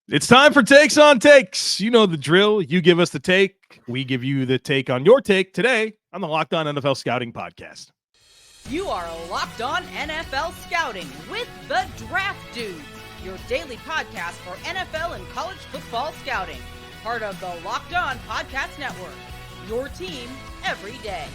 It's time for Takes on Takes. You know the drill. You give us the take. We give you the take on your take today on the Locked On NFL Scouting Podcast. You are Locked On NFL Scouting with the Draft Dudes, your daily podcast for NFL and college football scouting. Part of the Locked On Podcast Network, your team every day.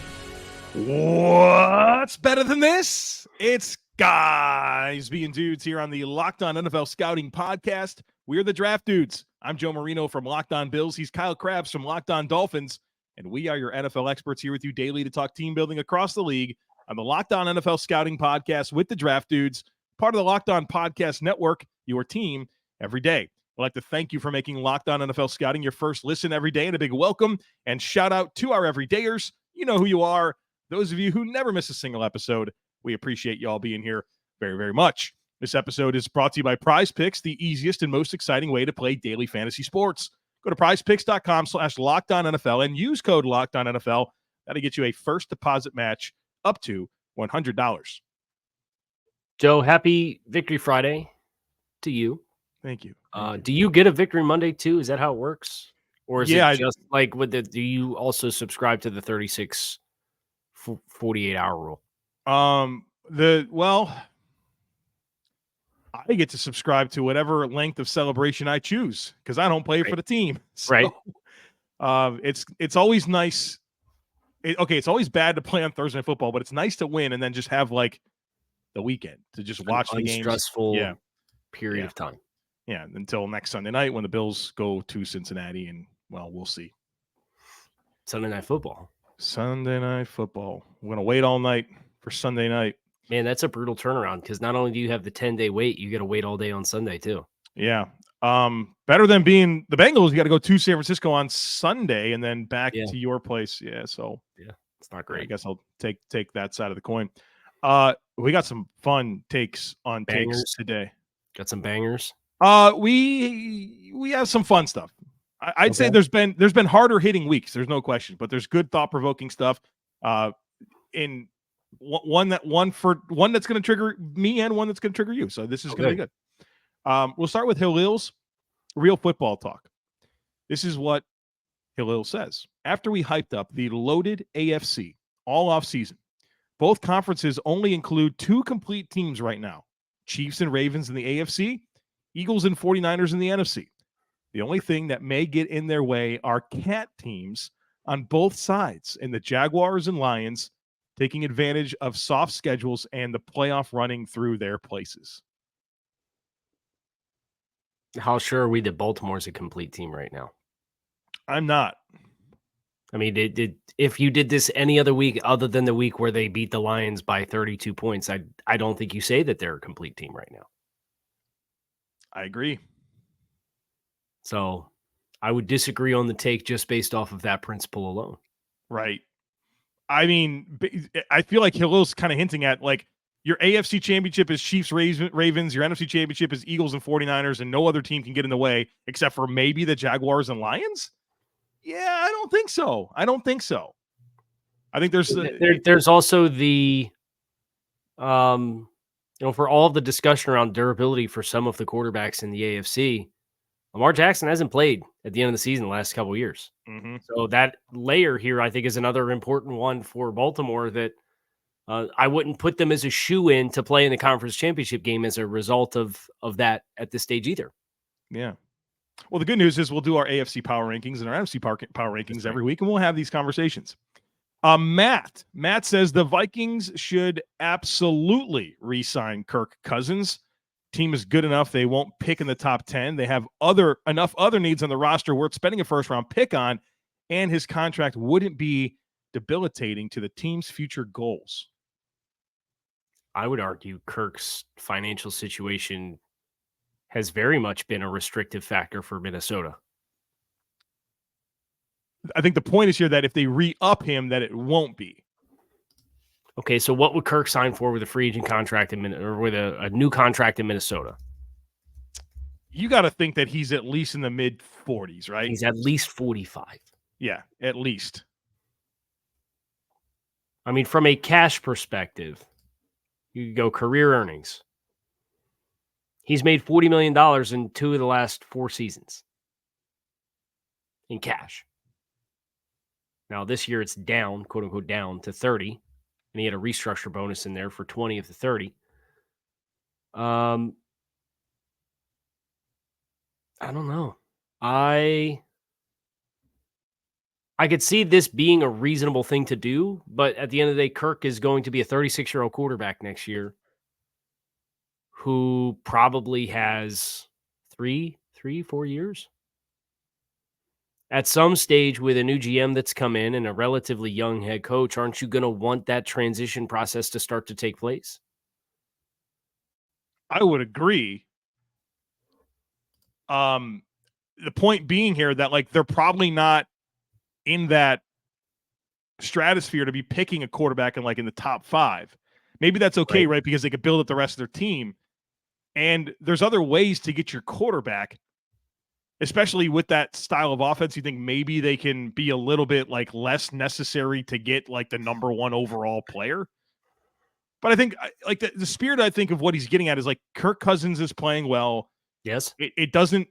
What's better than this? It's guys being dudes here on the Locked On NFL Scouting Podcast. We're the Draft Dudes. I'm Joe Marino from Locked On Bills. He's Kyle Crabbs from Locked On Dolphins. And we are your NFL experts here with you daily to talk team building across the league on the Locked On NFL Scouting Podcast with the Draft Dudes, part of the Locked On Podcast Network, your team every day. I'd like to thank you for making Locked On NFL Scouting your first listen every day, and a big welcome and shout out to our everydayers. You know who you are. Those of you who never miss a single episode, we appreciate you all being here very, very much. This episode is brought to you by Prize Picks, the easiest and most exciting way to play daily fantasy sports. Go to prizepicks.com/LockedOnNFL and use code LockedOnNFL. That'll get you a first deposit match up to $100. Joe, happy Victory Friday to you. Thank you. Do you get a Victory Monday too? Is that how it works? Or is Yeah, it just like with the, do you also subscribe to the 48-hour rule? I get to subscribe to whatever length of celebration I choose because I don't play for the team. So, right. It's always nice. It's always bad to play on Thursday Night Football, but it's nice to win and then just have like the weekend to just watch the games. Stressful period of time. Yeah, until next Sunday night when the Bills go to Cincinnati, and well, we'll see. Sunday Night Football. We're gonna wait all night for Sunday night. Man, that's a brutal turnaround because not only do you have the 10-day wait, you got to wait all day on Sunday too. Yeah. Better than being the Bengals, you got to go to San Francisco on Sunday and then back to your place. Yeah, so it's not great. I guess I'll take that side of the coin. We got some fun takes on bangers takes today. Got some bangers. We have some fun stuff. I'd say there's been harder hitting weeks. There's no question, but there's good thought provoking stuff. In one that's going to trigger me and one that's going to trigger you. So this is going to be good. We'll start with Hillil's Real Football Talk. This is what Hillil says. After we hyped up the loaded AFC all off season, both conferences only include two complete teams right now. Chiefs and Ravens in the AFC, Eagles and 49ers in the NFC. The only thing that may get in their way are cat teams on both sides, and the Jaguars and Lions taking advantage of soft schedules and the playoff running through their places. How sure are we that Baltimore's a complete team right now? I'm not. I mean, if you did this any other week other than the week where they beat the Lions by 32 points, I don't think you say that they're a complete team right now. I agree. So I would disagree on the take just based off of that principle alone. Right. I mean, I feel like Hillil's kind of hinting at like your AFC championship is Chiefs, Ravens. Your NFC championship is Eagles and 49ers, and no other team can get in the way except for maybe the Jaguars and Lions. Yeah, I don't think so. I think there's also the, for all of the discussion around durability for some of the quarterbacks in the AFC, Lamar Jackson hasn't played at the end of the season the last couple of years. Mm-hmm. So that layer here, I think, is another important one for Baltimore that I wouldn't put them as a shoe-in to play in the conference championship game as a result of that at this stage either. Yeah. Well, the good news is we'll do our AFC power rankings and our NFC power rankings every week, and we'll have these conversations. Matt says the Vikings should absolutely re-sign Kirk Cousins. Team is good enough. They won't pick in the top 10. They have enough other needs on the roster worth spending a first-round pick on, and his contract wouldn't be debilitating to the team's future goals. I would argue Kirk's financial situation has very much been a restrictive factor for Minnesota. I think the point is here that if they re-up him, that it won't be. Okay, so what would Kirk sign for with a free agent contract or with a new contract in Minnesota? You got to think that he's at least in the mid-40s, right? He's at least 45. Yeah, at least. I mean, from a cash perspective, you go career earnings. He's made $40 million in 2 of the last 4 seasons in cash. Now, this year it's down, quote unquote, down to 30. And he had a restructure bonus in there for 20 of the 30. I don't know. I could see this being a reasonable thing to do, but at the end of the day, Kirk is going to be a 36-year-old quarterback next year who probably has 4 years. At some stage with a new GM that's come in and a relatively young head coach, aren't you going to want that transition process to start to take place? I would agree. The point being here that like they're probably not in that stratosphere to be picking a quarterback in the top 5. Maybe that's okay, right? Because they could build up the rest of their team. And there's other ways to get your quarterback, especially with that style of offense. You think maybe they can be a little bit less necessary to get the number 1 overall player. But I think the spirit I think of what he's getting at is Kirk Cousins is playing well. Yes. It doesn't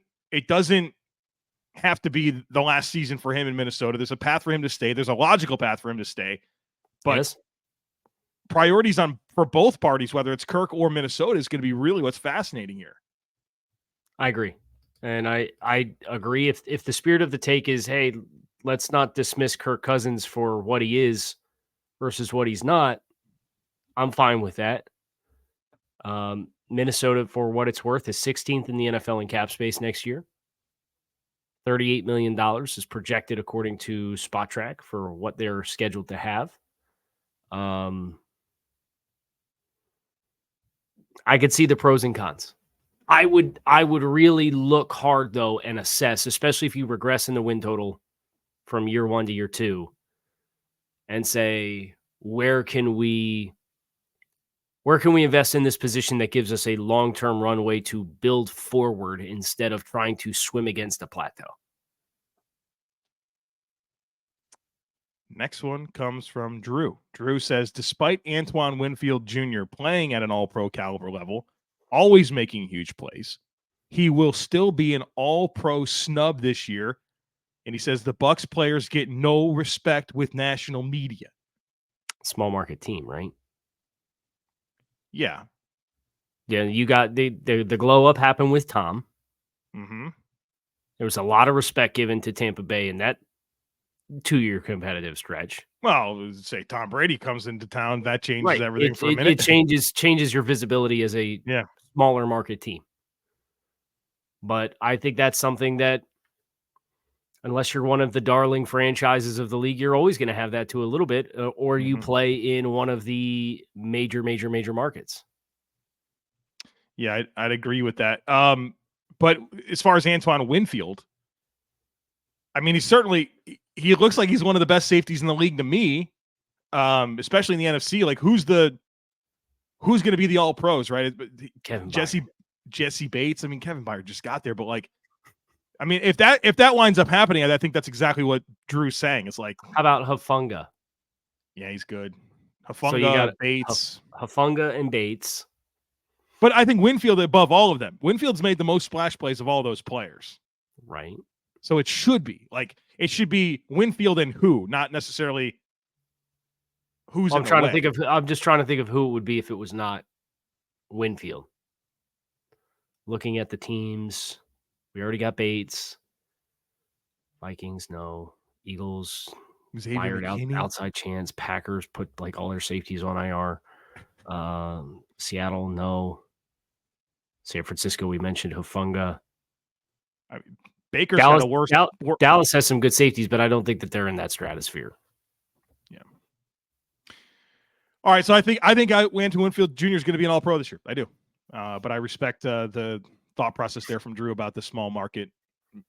have to be the last season for him in Minnesota. There's a path for him to stay. There's a logical path for him to stay. But priorities for both parties, whether it's Kirk or Minnesota, is going to be really what's fascinating here. I agree. And I agree. If the spirit of the take is, hey, let's not dismiss Kirk Cousins for what he is versus what he's not, I'm fine with that. Minnesota, for what it's worth, is 16th in the NFL in cap space next year. $38 million is projected according to Spot Track for what they're scheduled to have. I could see the pros and cons. I would really look hard, though, and assess, especially if you regress in the win total from year 1 to year 2, and say, where can we invest in this position that gives us a long-term runway to build forward instead of trying to swim against a plateau? Next one comes from Drew. Drew says, despite Antoine Winfield Jr. playing at an all-pro caliber level, always making huge plays, he will still be an all-pro snub this year. And he says the Bucs players get no respect with national media. Small market team, right? Yeah. Yeah, you got the glow up happened with Tom. Mm-hmm. There was a lot of respect given to Tampa Bay in that 2-year competitive stretch. Well, say Tom Brady comes into town, that changes everything for a minute. It changes your visibility as a smaller market team. But I think that's something that, unless you're one of the darling franchises of the league, you're always going to have that to a little bit, or you play in one of the major markets. Yeah, I'd agree with that. But as far as Antoine Winfield, I mean, he looks like he's one of the best safeties in the league to me, especially in the NFC. Who's going to be the all pros, right? Jesse Bates. I mean, Kevin Byard just got there, but if that winds up happening, I think that's exactly what Drew's saying. It's how about Hufanga? Yeah, he's good. So you got Bates, Hufanga and Bates. But I think Winfield above all of them. Winfield's made the most splash plays of all those players. Right. So it should be Winfield and who, not necessarily who's. I'm just trying to think of who it would be if it was not Winfield. Looking at the teams, we already got Bates. Vikings, no. Eagles, fired outside chance. Packers put all their safeties on IR. Seattle, no. San Francisco, we mentioned Hufanga. Baker's got a worse. Dallas has some good safeties, but I don't think that they're in that stratosphere. Yeah. All right, so I think Antoine Winfield Jr. is going to be an all-pro this year. I do, but I respect the thought process there from Drew about the small market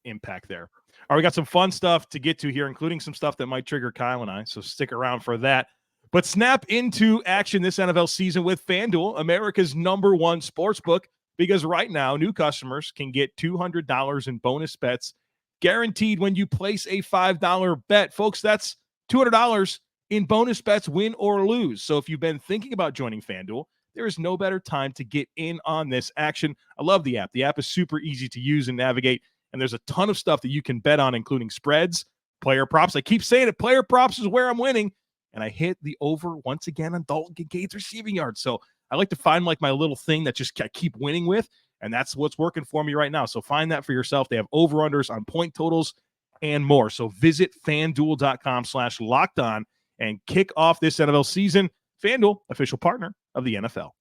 impact there. All right, we got some fun stuff to get to here, including some stuff that might trigger Kyle and I. So stick around for that. But snap into action this NFL season with FanDuel, America's #1 sportsbook. Because right now, new customers can get $200 in bonus bets guaranteed when you place a $5 bet. Folks, that's $200 in bonus bets, win or lose. So if you've been thinking about joining FanDuel, there is no better time to get in on this action. I love the app. The app is super easy to use and navigate, and there's a ton of stuff that you can bet on, including spreads, player props. I keep saying it, player props is where I'm winning, and I hit the over once again on Dalton Kincaid's receiving yards. So I like to find like my little thing that just I keep winning with, and that's what's working for me right now. So find that for yourself. They have over-unders on point totals and more. So visit FanDuel.com/lockedon and kick off this NFL season. FanDuel, official partner of the NFL.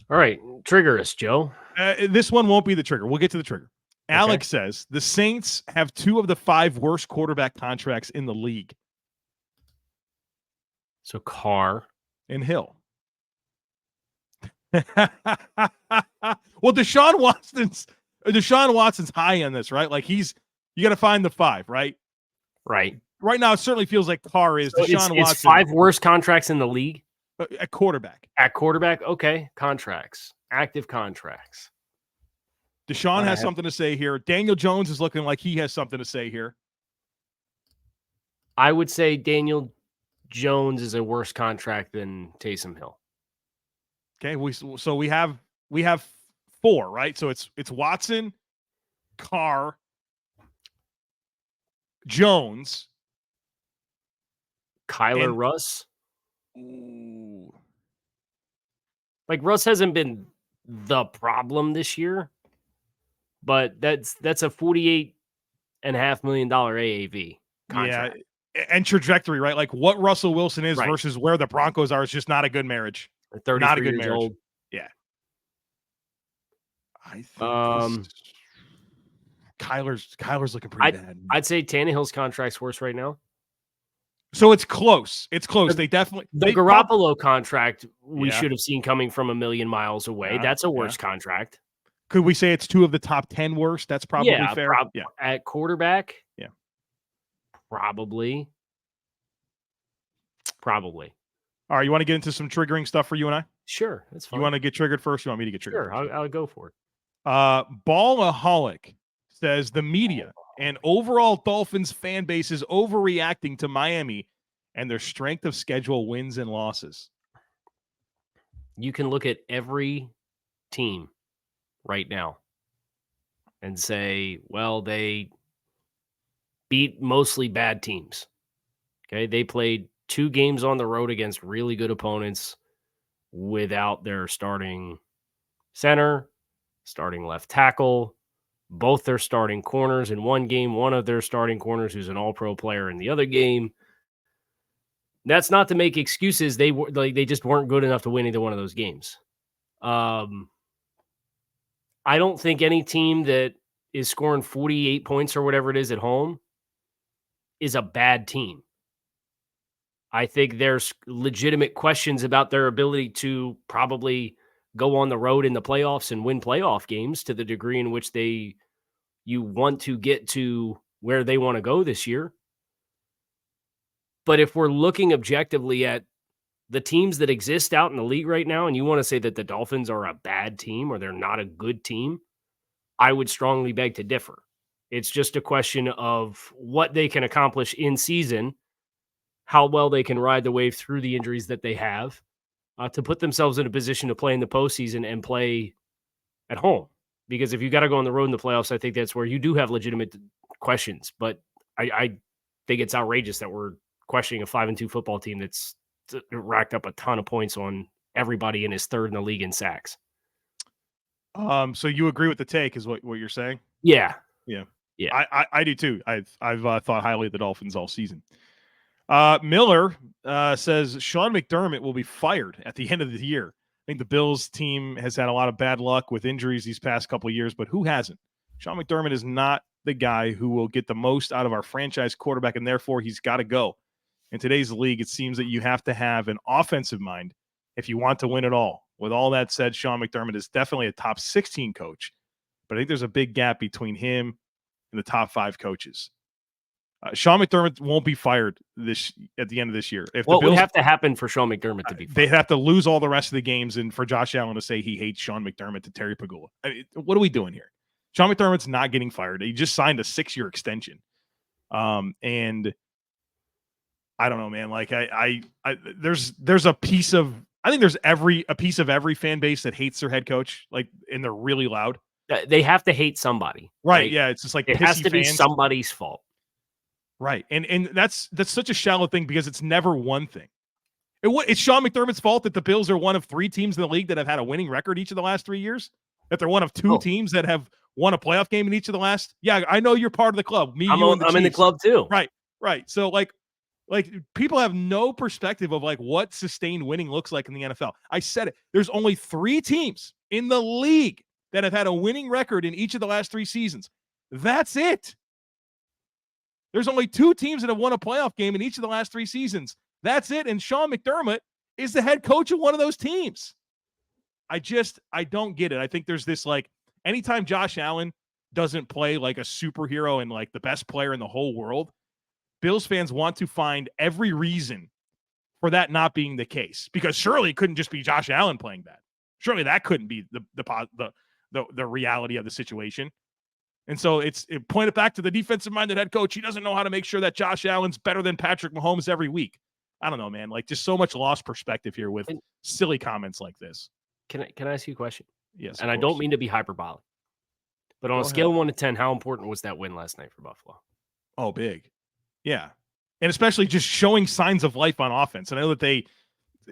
All right, trigger us, Joe. This one won't be the trigger. We'll get to the trigger. Okay. Alex says the Saints have 2 of the 5 worst quarterback contracts in the league. So Carr and Hill. Well, Deshaun Watson's high on this, right? Like you got to find the 5, right? Right. Right now, it certainly feels like Carr is. So Deshaun Watson. It's 5 worst contracts in the league? At quarterback. At quarterback? Okay. Contracts. Active contracts. Deshaun has something to say here. Daniel Jones is looking like he has something to say here. I would say Daniel Jones is a worse contract than Taysom Hill. Okay, we have 4, right? So it's Watson, Carr, Jones, Kyler Russ. Ooh. Like Russ hasn't been the problem this year, but that's a $48.5 million AAV contract. Yeah, and trajectory, right? Like what Russell Wilson is right. versus where the Broncos are is just not a good marriage. 33 not a good years marriage. Old. Yeah. I think Kyler's looking pretty bad. I'd say Tannehill's contract's worse right now. So it's close. It's close. The Garoppolo contract we should have seen coming from a million miles away. That's a worse contract. Could we say it's 2 of the top 10 worst? That's probably fair. At quarterback? Yeah. Probably. All right, you want to get into some triggering stuff for you and I? Sure, that's fine. You want to get triggered first? Or you want me to get triggered? Sure, I'll go for it. Ballaholic says the media and overall Dolphins fan base is overreacting to Miami and their strength of schedule wins and losses. You can look at every team right now and say, well, they beat mostly bad teams. Okay, they played 2 games on the road against really good opponents without their starting center, starting left tackle, both their starting corners in one game, one of their starting corners who's an all-pro player in the other game. That's not to make excuses. They just weren't good enough to win either one of those games. I don't think any team that is scoring 48 points or whatever it is at home is a bad team. I think there's legitimate questions about their ability to probably go on the road in the playoffs and win playoff games to the degree in which you want to get to where they want to go this year. But if we're looking objectively at the teams that exist out in the league right now, and you want to say that the Dolphins are a bad team or they're not a good team, I would strongly beg to differ. It's just a question of what they can accomplish in season, how well they can ride the wave through the injuries that they have to put themselves in a position to play in the postseason and play at home. Because if you got to go on the road in the playoffs, I think that's where you do have legitimate questions. But I think it's outrageous that we're questioning a 5-2 football team that's racked up a ton of points on everybody and is 3rd in the league in sacks. So you agree with the take is what you're saying? Yeah. I do too. I've thought highly of the Dolphins all season. Miller says Sean McDermott will be fired at the end of the year. I think the Bills team has had a lot of bad luck with injuries these past couple of years, but who hasn't? Sean McDermott is not the guy who will get the most out of our franchise quarterback, and therefore he's got to go. In today's league, it seems that you have to have an offensive mind if you want to win it all. With all that said, Sean McDermott is definitely a top 16 coach, but I think there's a big gap between him and the top 5 coaches. Sean McDermott won't be fired at the end of this year. What would have to happen for Sean McDermott to be fired? They'd have to lose all the rest of the games, and for Josh Allen to say he hates Sean McDermott to Terry Pagula. I mean, what are we doing here? Sean McDermott's not getting fired. He just signed a 6-year extension. And I don't know, man. Like there's a piece of, I think there's a piece of every fan base that hates their head coach, like, and they're really loud. They have to hate somebody. Right. Yeah. It's just like, it has to be somebody's fault. Right. And that's such a shallow thing because it's never one thing. It's Sean McDermott's fault that the Bills are one of 3 teams in the league that have had a winning record each of the last 3 years, that they're one of 2 teams that have won a playoff game in each of the last. Yeah. I know you're part of the club. I'm in the club too. Right. Right. So like people have no perspective of like what sustained winning looks like in the NFL. I said it. There's only 3 teams in the league that have had a winning record in each of the last 3 seasons. That's it. There's only 2 teams that have won a playoff game in each of the last 3 seasons. That's it. And Sean McDermott is the head coach of one of those teams. I don't get it. I think there's this, like, anytime Josh Allen doesn't play like a superhero and like the best player in the whole world, Bills fans want to find every reason for that not being the case, because surely it couldn't just be Josh Allen playing bad. Surely that couldn't be the reality of the situation. And so it pointed back to the defensive-minded head coach. He doesn't know how to make sure that Josh Allen's better than Patrick Mahomes every week. I don't know, man. Like, just so much lost perspective here with silly comments like this. Can I ask you a question? Yes. And I don't mean to be hyperbolic, but on a scale of 1 to 10, how important was that win last night for Buffalo? Oh, big. Yeah. And especially just showing signs of life on offense. And I know that they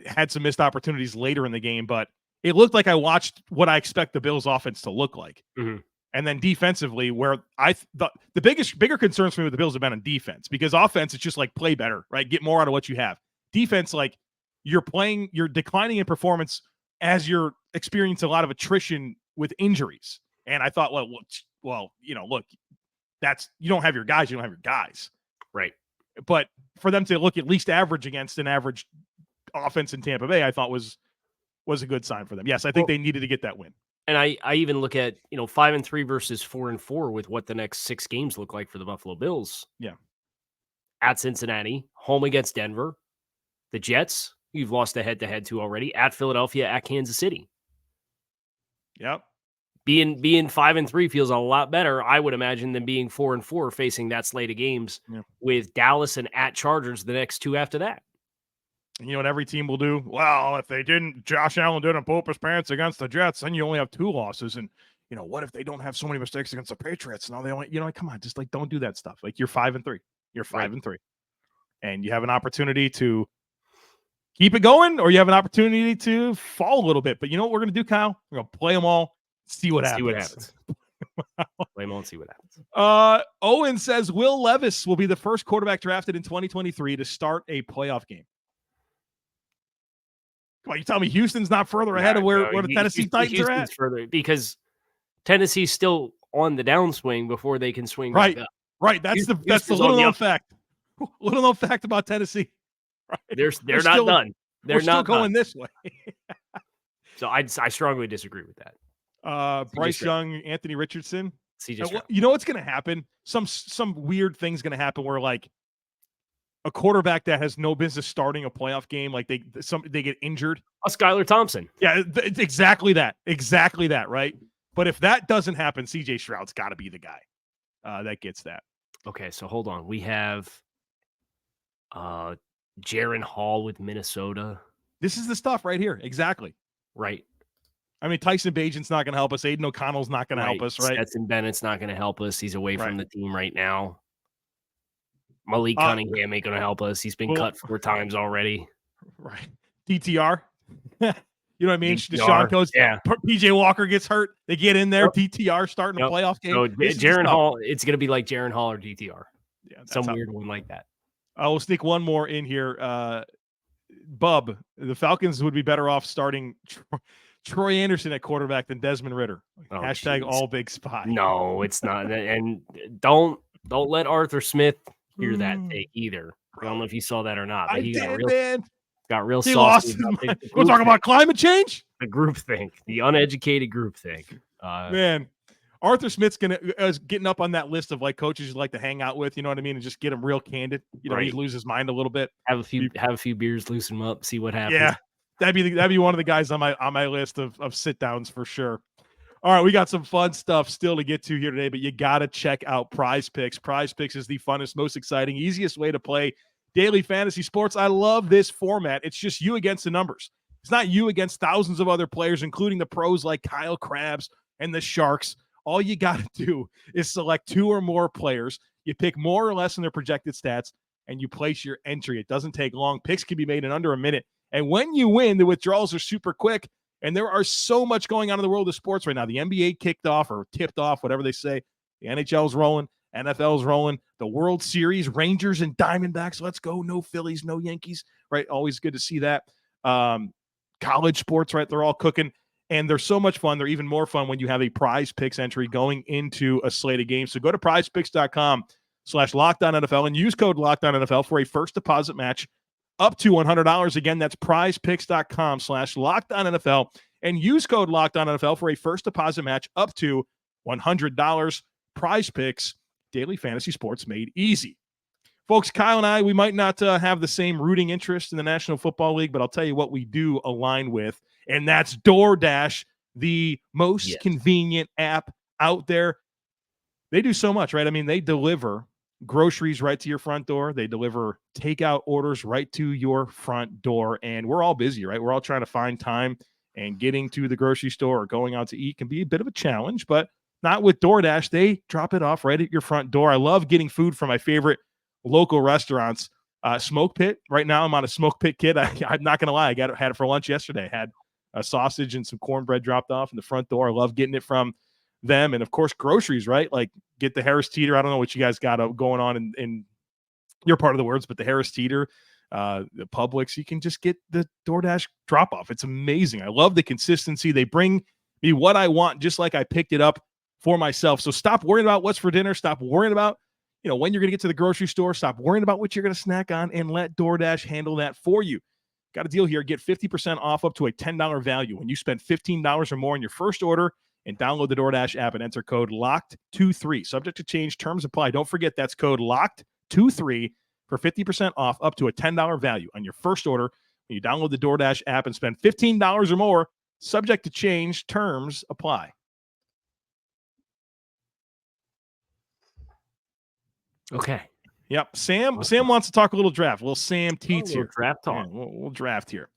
had some missed opportunities later in the game, but it looked like I watched what I expect the Bills offense to look like. Mm-hmm. And then defensively, where the bigger concerns for me with the Bills have been on defense, because offense, it's just like play better, right? Get more out of what you have. Defense, like, you're declining in performance as you're experiencing a lot of attrition with injuries. And I thought, well, look, you don't have your guys. Right. But for them to look at least average against an average offense in Tampa Bay, I thought was a good sign for them. Yes, I think they needed to get that win. And I even look at, 5-3 versus 4-4 with what the next 6 games look like for the Buffalo Bills. Yeah. At Cincinnati, home against Denver, the Jets, you've lost a head-to-head to already, at Philadelphia, at Kansas City. Yep. Being 5-3 feels a lot better, I would imagine, than being 4-4 facing that slate of games with Dallas and at Chargers the next 2 after that. And you know what every team will do? Well, if Josh Allen didn't poop his pants against the Jets, then you only have 2 losses. And, what if they don't have so many mistakes against the Patriots? Now they only, come on, just like, don't do that stuff. Like, you're 5-3. You're 5-3. And you have an opportunity to keep it going, or you have an opportunity to fall a little bit. But you know what we're going to do, Kyle? We're going to play them all, see what happens. Play them all and see what happens. Owen says Will Levis will be the first quarterback drafted in 2023 to start a playoff game. Come on, you tell me Houston's not further ahead of where the Tennessee Titans are at? Further, because Tennessee's still on the downswing before they can swing right back up. Right. That's the little known fact. Little known fact about Tennessee. Right. They're not done. They're not going this way. So I strongly disagree with that. Bryce Young, Anthony Richardson. CJ. You know what's going to happen? Some weird thing's going to happen where, like, a quarterback that has no business starting a playoff game, like they get injured. Skylar Thompson. Yeah, it's exactly that. Exactly that, right? But if that doesn't happen, CJ Stroud's got to be the guy that gets that. Okay, so hold on. We have Jaron Hall with Minnesota. This is the stuff right here. Exactly. Right. I mean, Tyson Bagent's not going to help us. Aiden O'Connell's not going to help us, right? Stetson Bennett's not going to help us. He's away from the team right now. Malik Cunningham ain't going to help us. He's been cut 4 times already. Right. DTR. You know what I mean? DTR, Deshaun goes, yeah. PJ Walker gets hurt. They get in there. DTR starting a playoff game. So Jaron Hall, it's going to be like Jaron Hall or DTR. Yeah, some weird one like that. I will sneak one more in here. Bub, the Falcons would be better off starting Troy Anderson at quarterback than Desmond Ridder. Hashtag all big spy. No, it's not. And don't let Arthur Smith hear that take either. I don't know if you saw that or not. But got real saucy. We'll talk about climate change. The groupthink, the uneducated groupthink. Man, Arthur Smith's getting up on that list of like coaches you'd like to hang out with. You know what I mean? And just get him real candid. He'd lose his mind a little bit. Have a few beers, loosen him up, see what happens. Yeah, that'd be one of the guys on my list of sit downs for sure. All right, we got some fun stuff still to get to here today, but you got to check out Prize Picks. Prize Picks is the funnest, most exciting, easiest way to play Daily Fantasy Sports. I love this format. It's just you against the numbers. It's not you against thousands of other players, including the pros like Kyle Crabbs and the Sharks. All you got to do is select 2 or more players. You pick more or less in their projected stats, and you place your entry. It doesn't take long. Picks can be made in under a minute. And when you win, the withdrawals are super quick. And there are so much going on in the world of sports right now. The NBA kicked off or tipped off, whatever they say. The NHL's rolling. NFL's rolling. The World Series, Rangers and Diamondbacks. Let's go. No Phillies, no Yankees. Right? Always good to see that. College sports, right? They're all cooking. And they're so much fun. They're even more fun when you have a Prize Picks entry going into a slate of games. So go to prizepicks.com/LockedOnNFL and use code LockedOnNFL for a first deposit match up to $100. Again, that's prizepicks.com/LockedOnNFL and use code LockedOnNFL for a first deposit match up to $100. Prize Picks, daily fantasy sports made easy. Folks, Kyle and I, we might not have the same rooting interest in the National Football League, but I'll tell you what we do align with, and that's DoorDash, the most convenient app out there. They do so much, right? I mean, they deliver groceries right to your front door. They deliver takeout orders right to your front door, and we're all busy, right? We're all trying to find time, and getting to the grocery store or going out to eat can be a bit of a challenge, but not with DoorDash. They drop it off right at your front door. I love getting food from my favorite local restaurants. Smoke Pit. Right now, I'm on a Smoke Pit kit. I'm not going to lie. I had it for lunch yesterday. I had a sausage and some cornbread dropped off in the front door. I love getting it from them. And, of course, groceries, right? Like get the Harris Teeter. I don't know what you guys got going on in your part of the words, but the Harris Teeter, the Publix, you can just get the DoorDash drop-off. It's amazing. I love the consistency. They bring me what I want just like I picked it up for myself. So stop worrying about what's for dinner. Stop worrying about when you're going to get to the grocery store. Stop worrying about what you're going to snack on and let DoorDash handle that for you. Got a deal here. Get 50% off up to a $10 value when you spend $15 or more on your first order and download the DoorDash app and enter code LOCKED23. Subject to change. Terms apply. Don't forget that's code LOCKED23 for 50% off up to a $10 value on your first order when you download the DoorDash app and spend $15 or more. Subject to change. Terms apply. Okay. Yep. Sam wants to talk a little draft. Well, Sam Teets here. Draft talk. Yeah, we'll draft here.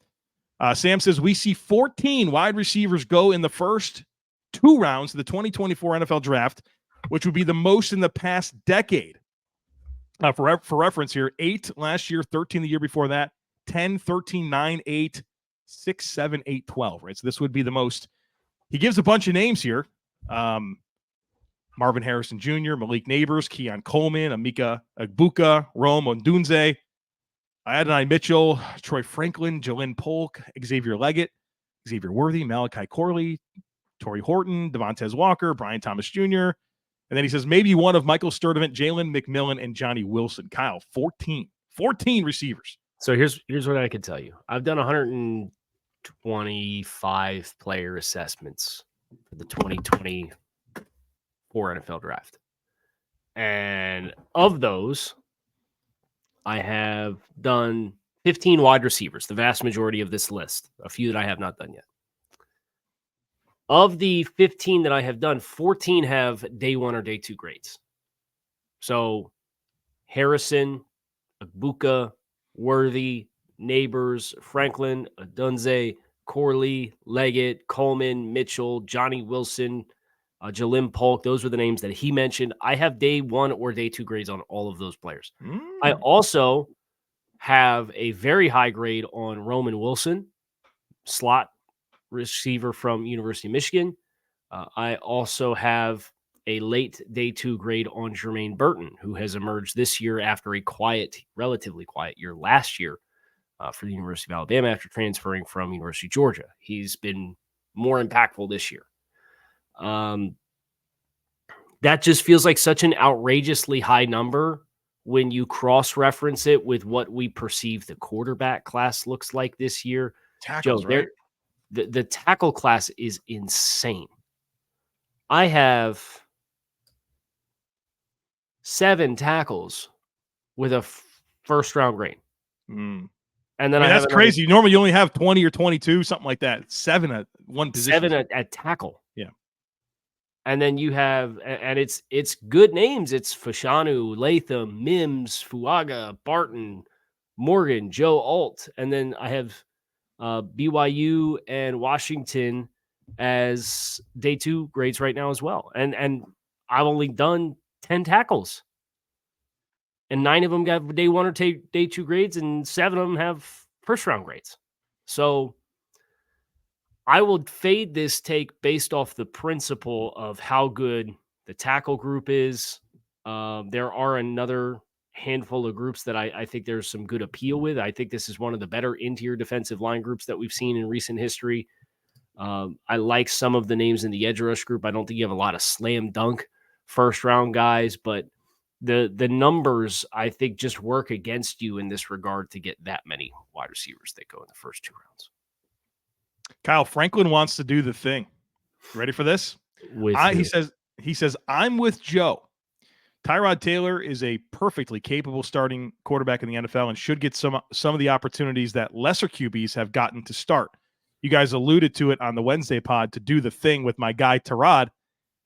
Sam says we see 14 wide receivers go in the first 2 rounds of the 2024 NFL draft, which would be the most in the past decade. For reference here, 8 last year, 13 the year before that, 10, 13, 9, 8, 6, 7, 8, 12, right? So this would be the most. He gives a bunch of names here. Marvin Harrison Jr., Malik Neighbors, Keon Coleman, Emeka Egbuka, Rome Odunze, Adonai Mitchell, Troy Franklin, Jalen Polk, Xavier Leggett, Xavier Worthy, Malachi Corley, Torrey Horton, Devontae Walker, Brian Thomas Jr., and then he says maybe one of Michael Sturdivant, Jalen McMillan, and Johnny Wilson. Kyle, 14 receivers. So here's what I can tell you. I've done 125 player assessments for the 2024 NFL draft. And of those, I have done 15 wide receivers, the vast majority of this list, a few that I have not done yet. Of the 15 that I have done, 14 have day 1 or day 2 grades. So Harrison, Egbuka, Worthy, Neighbors, Franklin, Odunze, Corley, Leggett, Coleman, Mitchell, Johnny Wilson, Jalen Polk. Those were the names that he mentioned. I have day 1 or day 2 grades on all of those players. I also have a very high grade on Roman Wilson, slot receiver from University of Michigan. I also have a late day 2 grade on Jermaine Burton, who has emerged this year after a relatively quiet year last year for the University of Alabama after transferring from University of Georgia. He's been more impactful this year. That just feels like such an outrageously high number when you cross-reference it with what we perceive the quarterback class looks like this year. Tackles, Joe, right? The tackle class is insane. I have 7 tackles with a first-round grade. And then that's crazy. Normally you only have 20 or 22, something like that. 7 at one position. 7 at tackle. Yeah. And then you have, and it's good names. It's Fashanu, Latham, Mims, Fuaga, Barton, Morgan, Joe Alt, and then I have BYU and Washington as day 2 grades right now as well. And I've only done 10 tackles. And 9 of them got day 1 or day 2 grades, and 7 of them have first round grades. So I will fade this take based off the principle of how good the tackle group is. There are another handful of groups that I think there's some good appeal with. I think this is one of the better interior defensive line groups that we've seen in recent history. I like some of the names in the edge rush group. I don't think you have a lot of slam dunk first round guys, but the numbers I think just work against you in this regard to get that many wide receivers that go in the first 2 rounds. Kyle Franklin wants to do the thing. Ready for this? He says, I'm with Joe. Tyrod Taylor is a perfectly capable starting quarterback in the NFL and should get some of the opportunities that lesser QBs have gotten to start. You guys alluded to it on the Wednesday pod to do the thing with my guy Tyrod,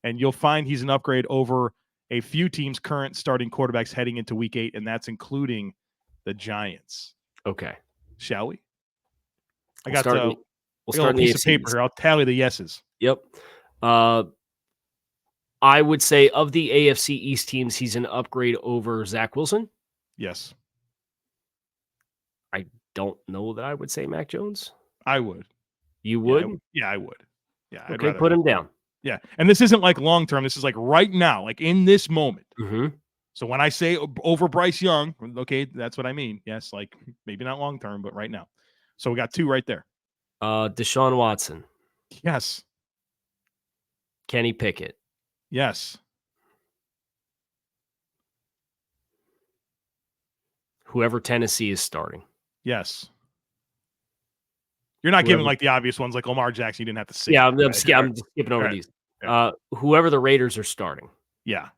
and you'll find he's an upgrade over a few teams' current starting quarterbacks heading into week 8, and that's including the Giants. Okay. Shall we? I We'll got a piece of paper here. I'll tally the yeses. Yep. I would say of the AFC East teams, he's an upgrade over Zach Wilson. Yes. I don't know that I would say Mac Jones. I would. You would? Yeah, I would. Yeah. Okay, put him down. Yeah. And this isn't like long-term. This is like right now, like in this moment. Mm-hmm. So when I say over Bryce Young, okay, that's what I mean. Yes, like maybe not long-term, but right now. So we got 2 right there. Deshaun Watson. Yes. Kenny Pickett. Yes. Whoever Tennessee is starting. Yes. You're not giving like the obvious ones like Lamar Jackson. You didn't have to say. Yeah, I'm just skipping over these. Yeah. Whoever the Raiders are starting. Yeah.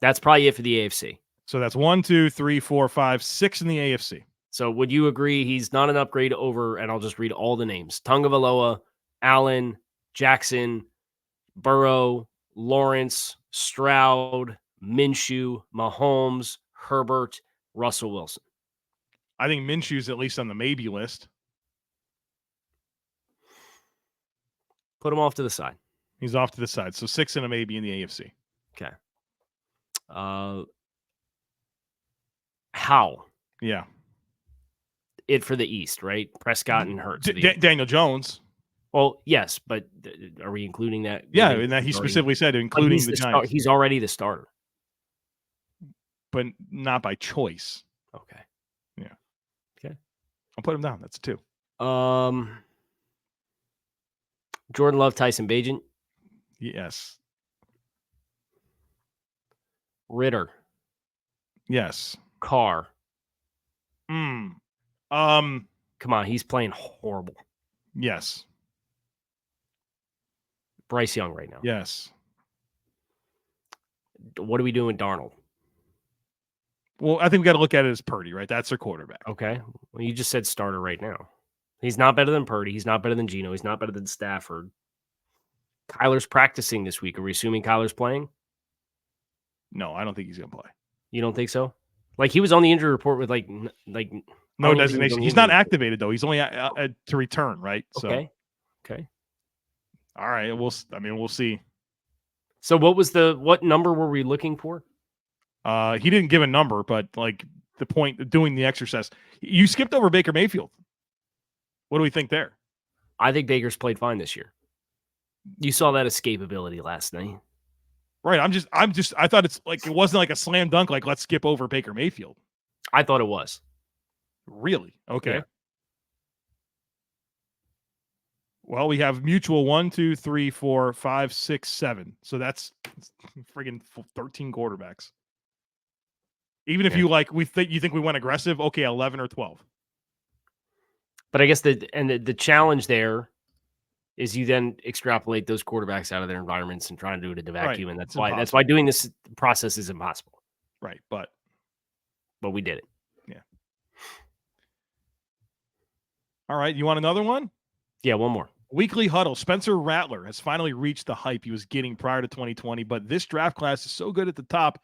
That's probably it for the AFC. So that's 1, 2, 3, 4, 5, 6 in the AFC. So would you agree he's not an upgrade over, and I'll just read all the names: Tagovailoa, Allen, Jackson, Burrow, Lawrence, Stroud, Minshew, Mahomes, Herbert, Russell Wilson? I think Minshew's at least on the maybe list. Put him off to the side. He's off to the side. So 6 and a maybe in the AFC. Okay. How? Yeah. It for the East, right? Prescott and Hurts. Daniel Jones. Well, yes, but are we including that? Yeah, and that he specifically said including the Giants. He's already the starter. But not by choice. Okay. Yeah. Okay. I'll put him down. That's 2. Jordan Love, Tyson Bagent. Yes. Ridder. Yes. Carr. Come on, he's playing horrible. Yes. Bryce Young right now. Yes. What are we doing with Darnold? Well, I think we got to look at it as Purdy, right? That's their quarterback. Okay. Well, you just said starter right now. He's not better than Purdy. He's not better than Geno. He's not better than Stafford. Kyler's practicing this week. Are we assuming Kyler's playing? No, I don't think he's going to play. You don't think so? Like he was on the injury report with like no designation. He's not activated though. He's only to return, right? Okay. Okay. All right. We'll see. So what number were we looking for? He didn't give a number, but like the point of doing the exercise, you skipped over Baker Mayfield. What do we think there? I think Baker's played fine this year. You saw that escapability last night. Right. I thought it wasn't like a slam dunk. Like let's skip over Baker Mayfield. I thought it was. Really? Okay. Yeah. Well, we have mutual 1, 2, 3, 4, 5, 6, 7. So that's friggin' 13 quarterbacks. Even if you think we went aggressive, okay, 11 or 12. But I guess the challenge there is you then extrapolate those quarterbacks out of their environments and try to do it in a vacuum, and that's why doing this process is impossible. Right, but we did it. Yeah. All right, you want another one? Yeah, one more. Weekly Huddle. Spencer Rattler has finally reached the hype he was getting prior to 2020, but this draft class is so good at the top,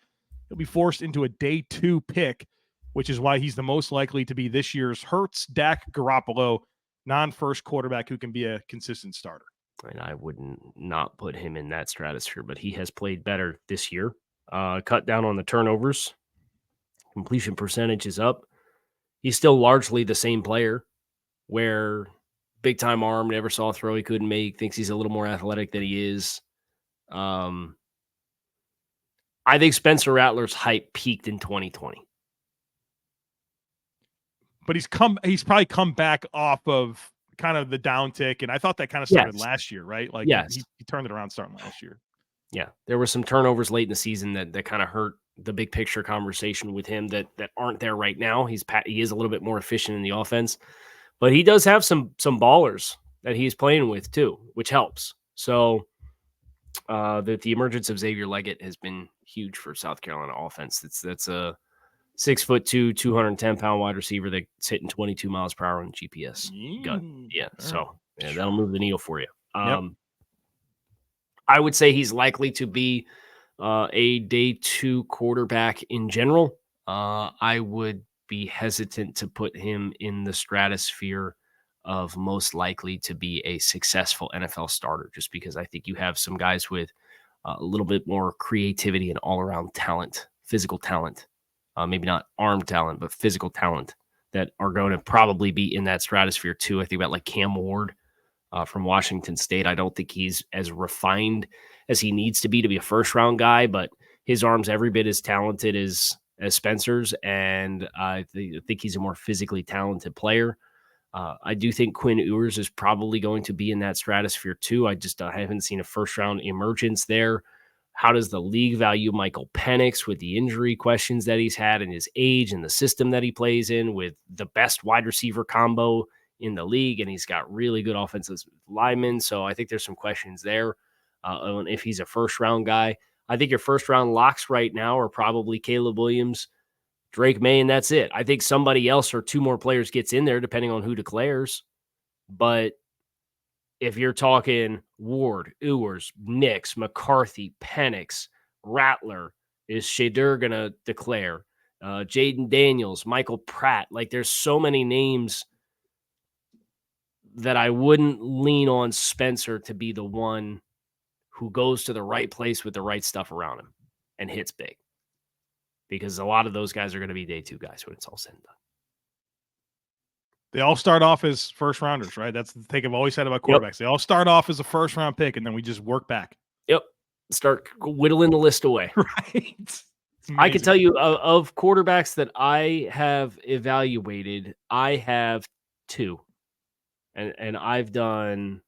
he'll be forced into a day 2 pick which is why he's the most likely to be this year's Hurts, Dak, Garoppolo, non-first quarterback who can be a consistent starter. And I wouldn't not put him in that stratosphere, but he has played better this year. Cut down on the turnovers. Completion percentage is up. He's still largely the same player where big-time arm, never saw a throw he couldn't make, thinks he's a little more athletic than he is. I think Spencer Rattler's hype peaked in 2020. But he's probably come back off of kind of the downtick, and I thought that kind of started last year, right? Like, he turned it around starting last year. Yeah, there were some turnovers late in the season that kind of hurt the big picture conversation with him that aren't there right now. He is a little bit more efficient in the offense, but he does have some ballers that he's playing with too, which helps. So the emergence of Xavier Leggett has been huge for South Carolina offense. That's a 6'2", 210-pound wide receiver that's hitting 22 miles per hour on GPS gun. Yeah, so that'll move the needle for you. I would say he's likely to be a day 2 quarterback in general. I would be hesitant to put him in the stratosphere of most likely to be a successful NFL starter, just because I think you have some guys with a little bit more creativity and all-around talent, physical talent, maybe not arm talent, but physical talent that are going to probably be in that stratosphere too. I think about like Cam Ward from Washington State. I don't think he's as refined as he needs to be a first-round guy, but his arm's every bit as talented as Spencer's, and I think he's a more physically talented player. I do think Quinn Ewers is probably going to be in that stratosphere too. I haven't seen a first-round emergence there. How does the league value Michael Penix with the injury questions that he's had and his age and the system that he plays in with the best wide receiver combo in the league, and he's got really good offensive linemen. So I think there's some questions there on if he's a first-round guy. I think your first-round locks right now are probably Caleb Williams, Drake May, and that's it. I think somebody else or 2 more players gets in there depending on who declares. But if you're talking Ward, Ewers, Nix, McCarthy, Penix, Rattler, is Shadur going to declare? Jaden Daniels, Michael Pratt. Like, there's so many names that I wouldn't lean on Spencer to be the one who goes to the right place with the right stuff around him and hits big. Because a lot of those guys are going to be day 2 guys when it's all said and done. They all start off as first rounders, right? That's the thing I've always said about quarterbacks. Yep. They all start off as a first round pick, and then we just work back. Yep. Start whittling the list away. Right. I can tell you of quarterbacks that I have evaluated, I have 2. And I've done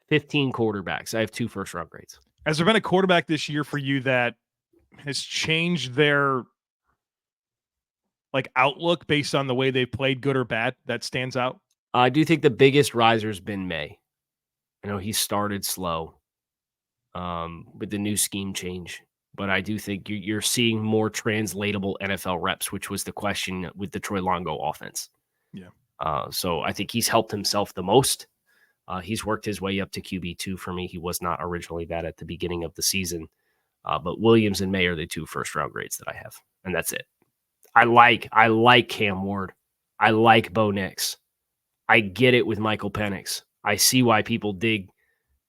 15 quarterbacks. I have 2 first round grades. Has there been a quarterback this year for you that has changed their outlook based on the way they played, good or bad, that stands out? I do think the biggest riser has been May. I know he started slow with the new scheme change, but I do think you're seeing more translatable NFL reps, which was the question with the Troy Longo offense. Yeah. So I think he's helped himself the most. He's worked his way up to QB2 for me. He was not originally that at the beginning of the season. But Williams and May are the 2 first-round grades that I have, and that's it. I like Cam Ward. I like Bo Nix. I get it with Michael Penix. I see why people dig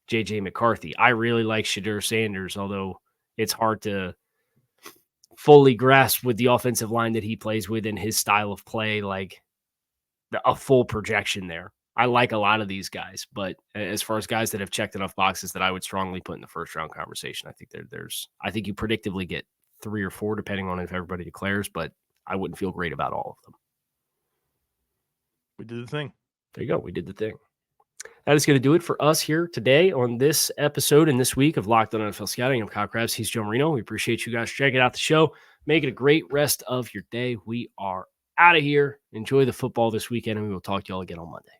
J.J. McCarthy. I really like Shadur Sanders, although it's hard to fully grasp with the offensive line that he plays with and his style of play, like a full projection there. I like a lot of these guys, but as far as guys that have checked enough boxes that I would strongly put in the first round conversation, I think I think you predictably get 3 or 4 depending on if everybody declares, but I wouldn't feel great about all of them. We did the thing. There you go. We did the thing. That is going to do it for us here today on this episode and this week of Locked On NFL Scouting. I'm Kyle Crabbs. He's Joe Marino. We appreciate you guys checking out the show. Make it a great rest of your day. We are out of here. Enjoy the football this weekend, and we will talk to you all again on Monday.